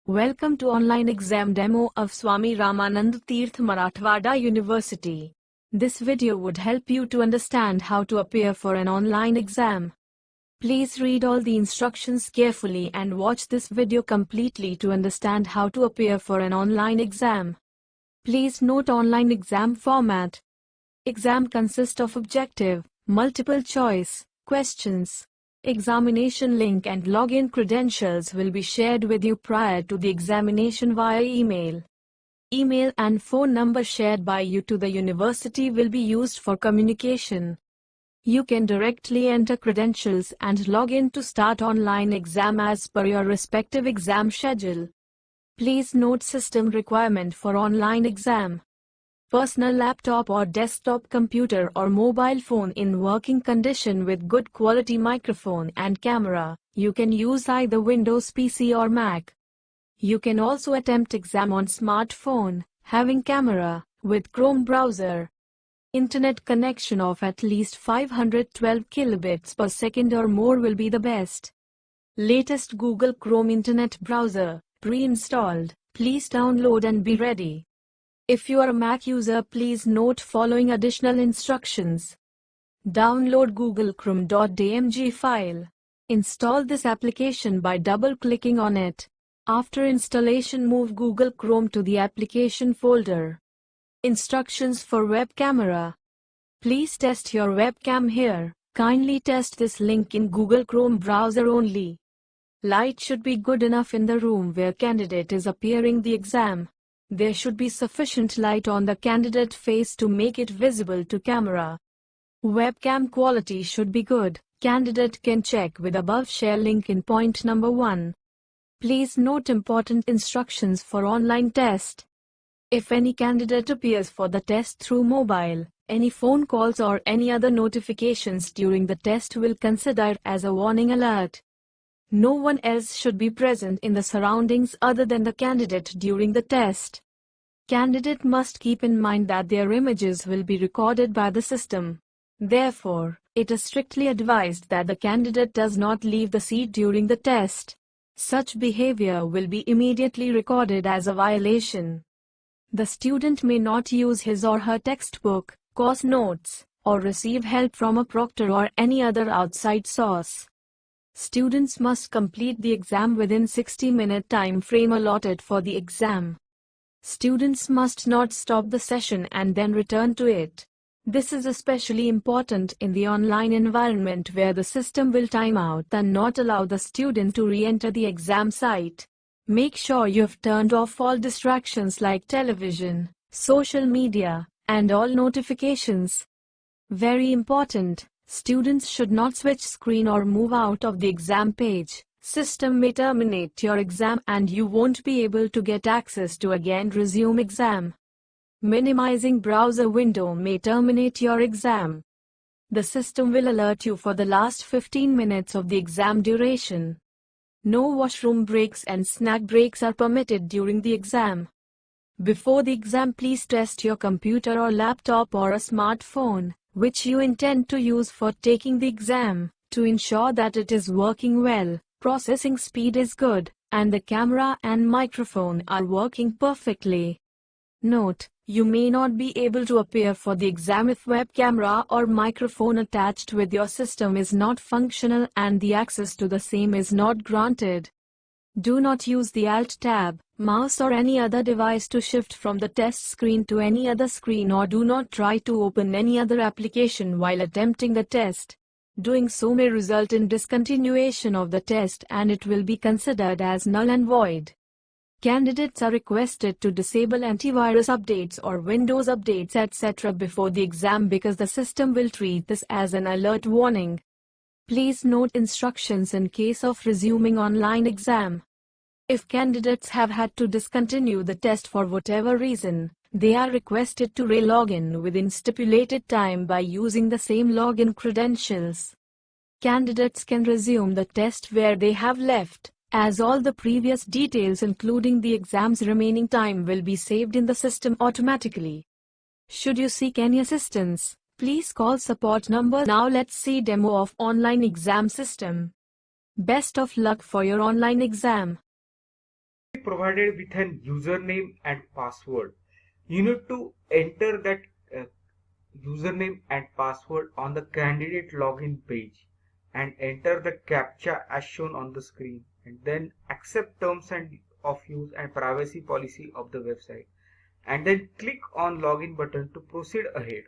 Welcome to online exam demo of Swami Ramanand Tirth Marathwada University. This video would help you to understand how to appear for an online exam. Please read all the instructions carefully and watch this video completely to understand how to appear for an online exam. Please note online exam format. Exam consists of objective, multiple choice, questions. Examination link and login credentials will be shared with you prior to the examination via email. Email and phone number shared by you to the university will be used for communication. You can directly enter credentials and log in to start online exam as per your respective exam schedule. Please note system requirement for online exam. Personal laptop or desktop computer or mobile phone in working condition with good quality microphone and camera. You can use either Windows PC or Mac. You can also attempt exam on smartphone, having camera, with Chrome browser. Internet connection of at least 512 kilobits per second or more will be the best. Latest Google Chrome Internet browser, pre-installed. Please download and be ready. If you are a Mac user, please note following additional instructions. Download Google Chrome.dmg file. Install this application by double-clicking on it. After installation, move Google Chrome to the application folder. Instructions for web camera. Please test your webcam here. Kindly test this link in Google Chrome browser only. Light should be good enough in the room where candidate is appearing the exam. There should be sufficient light on the candidate face to make it visible to camera. Webcam quality should be good. Candidate can check with above share link in point number 1. Please note important instructions for online test. If any candidate appears for the test through mobile, any phone calls or any other notifications during the test will consider as a warning alert. No one else should be present in the surroundings other than the candidate during the test. Candidate must keep in mind that their images will be recorded by the system. Therefore, it is strictly advised that the candidate does not leave the seat during the test. Such behavior will be immediately recorded as a violation. The student may not use his or her textbook, course notes, or receive help from a proctor or any other outside source. Students must complete the exam within 60-minute time frame allotted for the exam. Students must not stop the session and then return to it. This is especially important in the online environment where the system will time out and not allow the student to re-enter the exam site. Make sure you've turned off all distractions like television, social media, and all notifications. Very important. Students should not switch screen or move out of the exam page. System may terminate your exam and you won't be able to get access to again resume exam. Minimizing browser window may terminate your exam. The system will alert you for the last 15 minutes of the exam duration. No washroom breaks and snack breaks are permitted during the exam. Before the exam, please test your computer or laptop or a smartphone, which you intend to use for taking the exam, to ensure that it is working well, processing speed is good, and the camera and microphone are working perfectly. Note, you may not be able to appear for the exam if web camera or microphone attached with your system is not functional and the access to the same is not granted. Do not use the Alt tab, mouse or any other device to shift from the test screen to any other screen, or do not try to open any other application while attempting the test. Doing so may result in discontinuation of the test and it will be considered as null and void. Candidates are requested to disable antivirus updates or Windows updates etc. before the exam because the system will treat this as an alert warning. Please note instructions in case of resuming online exam. If candidates have had to discontinue the test for whatever reason, they are requested to re-log in within stipulated time by using the same login credentials. Candidates can resume the test where they have left, as all the previous details including the exam's remaining time will be saved in the system automatically. Should you seek any assistance, please call support number. Now let's see demo of online exam system. Best of luck for your online exam. provided with an username and password. You need to enter that uh, username and password on the candidate login page and enter the captcha as shown on the screen, and then accept terms and of use and privacy policy of the website, and then click on login button to proceed ahead.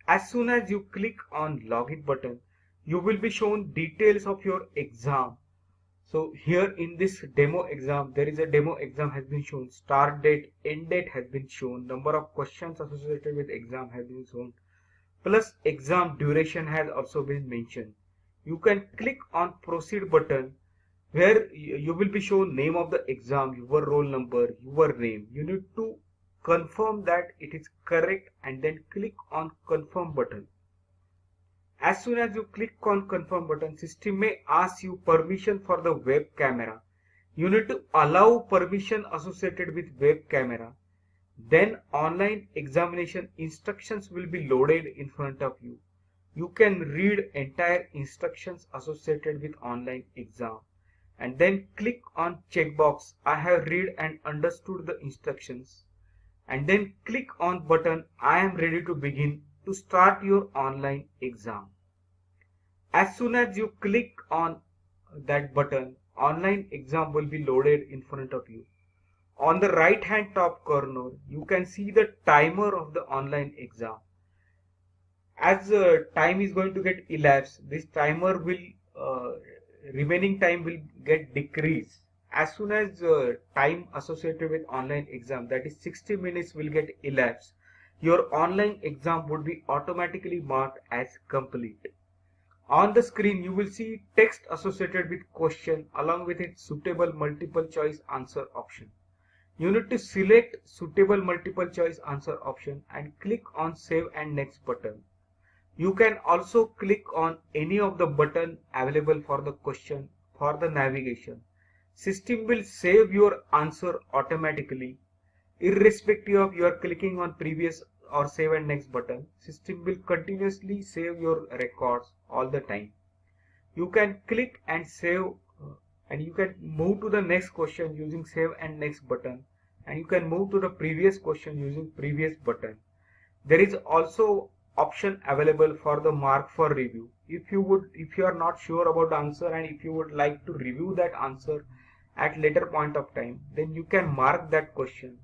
As soon as you click on login button, you will be shown details of your exam. So here in this demo exam, there is a demo exam has been shown, start date, end date has been shown, number of questions associated with exam has been shown, plus exam duration has also been mentioned. You can click on proceed button where you will be shown name of the exam, your roll number, your name. You need to confirm that it is correct and then click on confirm button. As soon as you click on confirm button, system may ask you permission for the web camera. You need to allow permission associated with web camera. Then online examination instructions will be loaded in front of you. You can read entire instructions associated with online exam and then click on checkbox I have read and understood the instructions, and then click on button I am ready to begin to start your online exam. As soon as you click on that button, online exam will be loaded in front of you. On the right hand top corner, you can see the timer of the online exam. As time is going to get elapsed, this timer will remaining time will get decreased. As soon as time associated with online exam, that is 60 minutes, will get elapsed, your online exam would be automatically marked as complete. On the screen, you will see text associated with question along with its suitable multiple choice answer option. You need to select suitable multiple choice answer option and click on save and next button. You can also click on any of the button available for the question for the navigation. System will save your answer automatically. Irrespective of you are clicking on previous or save and next button, system will continuously save your records all the time. You can click and save and you can move to the next question using save and next button, and you can move to the previous question using previous button. There is also option available for the mark for review. If you are not sure about the answer and if you would like to review that answer at later point of time, then you can mark that question.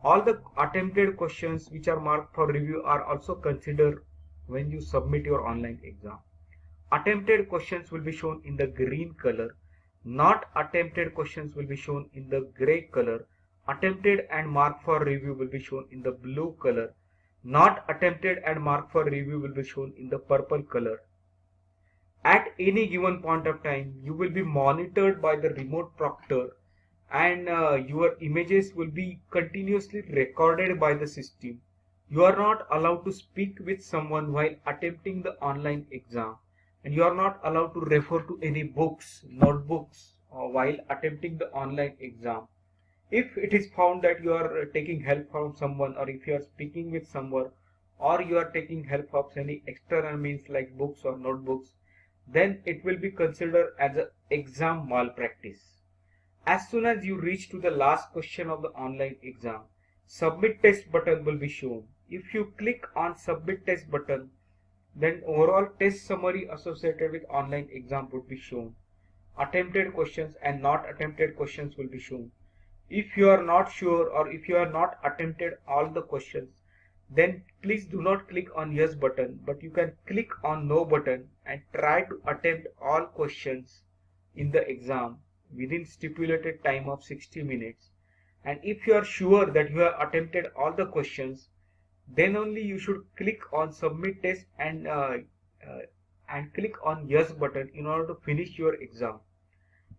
All the attempted questions which are marked for review are also considered when you submit your online exam. Attempted questions will be shown in the green color. Not attempted questions will be shown in the gray color. Attempted and marked for review will be shown in the blue color. Not attempted and marked for review will be shown in the purple color. At any given point of time, you will be monitored by the remote proctor, and your images will be continuously recorded by the system. You are not allowed to speak with someone while attempting the online exam, and you are not allowed to refer to any books, notebooks while attempting the online exam. If it is found that you are taking help from someone, or if you are speaking with someone, or you are taking help of any external means like books or notebooks, then it will be considered as an exam malpractice. As soon as you reach to the last question of the online exam, submit test button will be shown. If you click on submit test button, then overall test summary associated with online exam would be shown. Attempted questions and not attempted questions will be shown. If you are not sure or if you are not attempted all the questions, then please do not click on yes button, but you can click on no button and try to attempt all questions in the exam within stipulated time of 60 minutes. And if you are sure that you have attempted all the questions, then only you should click on submit test and click on yes button in order to finish your exam.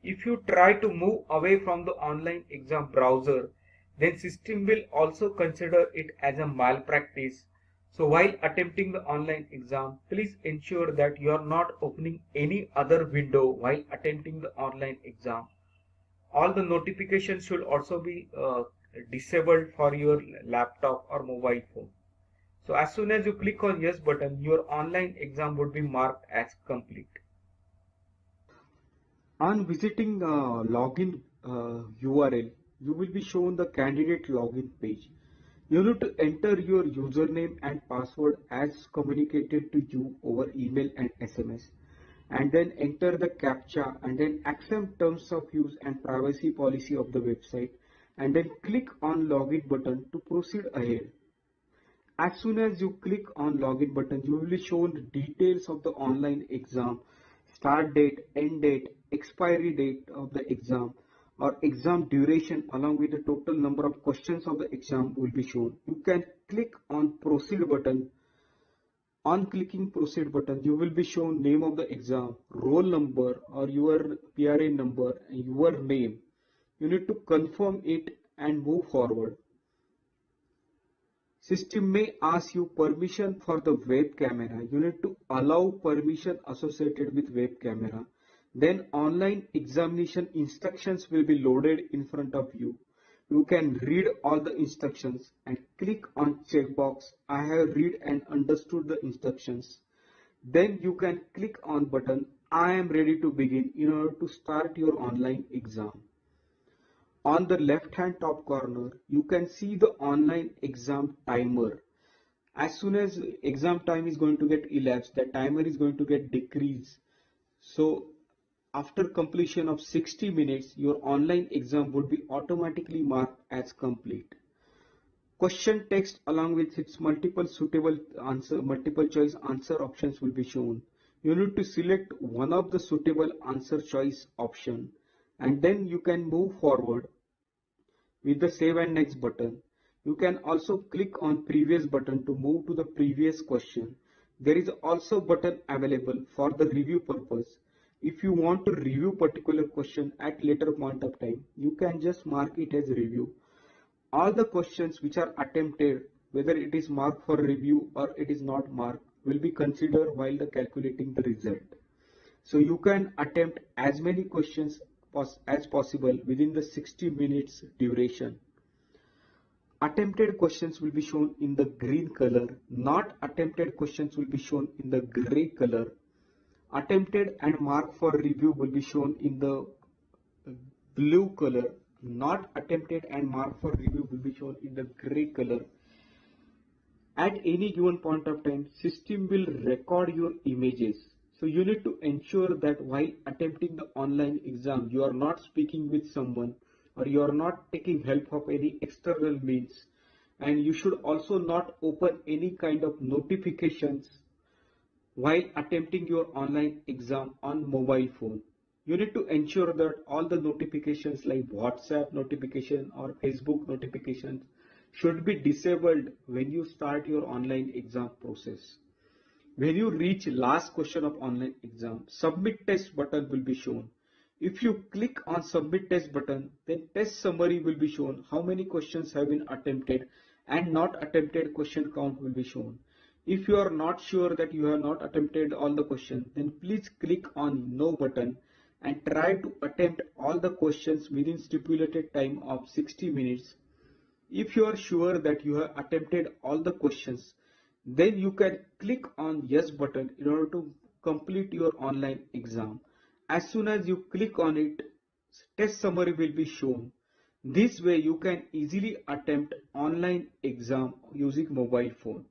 If you try to move away from the online exam browser, then system will also consider it as a malpractice. So while attempting the online exam, please ensure that you are not opening any other window while attempting the online exam. All the notifications should also be disabled for your laptop or mobile phone. So as soon as you click on yes button, your online exam would be marked as complete. On visiting the login URL, you will be shown the candidate login page. You need to enter your username and password as communicated to you over email and SMS, and then enter the CAPTCHA and then accept terms of use and privacy policy of the website, and then click on login button to proceed ahead. As soon as you click on login button, you will be shown the details of the online exam, start date, end date, expiry date of the exam, or exam duration along with the total number of questions of the exam will be shown. You can click on proceed button. On clicking proceed button, you will be shown name of the exam, roll number or your PRA number, and your name. You need to confirm it and move forward. System may ask you permission for the web camera. You need to allow permission associated with web camera. Then online examination instructions will be loaded in front of you. You can read all the instructions and click on checkbox. I have read and understood the instructions. Then you can click on button I am ready to begin in order to start your online exam. On the left hand top corner, you can see the online exam timer. As soon as exam time is going to get elapsed, the timer is going to get decreased. So after completion of 60 minutes, your online exam would be automatically marked as complete. Question text along with its multiple choice answer options will be shown. You need to select one of the suitable answer choice option, and then you can move forward with the save and next button. You can also click on previous button to move to the previous question. There is also button available for the review purpose. If you want to review particular question at later point of time, you can just mark it as review. All the questions which are attempted, whether it is marked for review or it is not marked, will be considered while the calculating the result. So you can attempt as many questions as possible within the 60 minutes duration. Attempted questions will be shown in the green color. Not attempted questions will be shown in the gray color. Attempted and marked for review will be shown in the blue color. Not attempted and marked for review will be shown in the gray color. At any given point of time, system will record your images. So you need to ensure that while attempting the online exam, you are not speaking with someone or you are not taking help of any external means. And you should also not open any kind of notifications while attempting your online exam on mobile phone. You need to ensure that all the notifications like WhatsApp notification or Facebook notifications should be disabled when you start your online exam process. When you reach last question of online exam, submit test button will be shown. If you click on submit test button, then test summary will be shown, how many questions have been attempted and not attempted question count will be shown. If you are not sure that you have not attempted all the questions, then please click on no button and try to attempt all the questions within stipulated time of 60 minutes. If you are sure that you have attempted all the questions, then you can click on yes button in order to complete your online exam. As soon as you click on it, test summary will be shown. This way you can easily attempt online exam using mobile phone.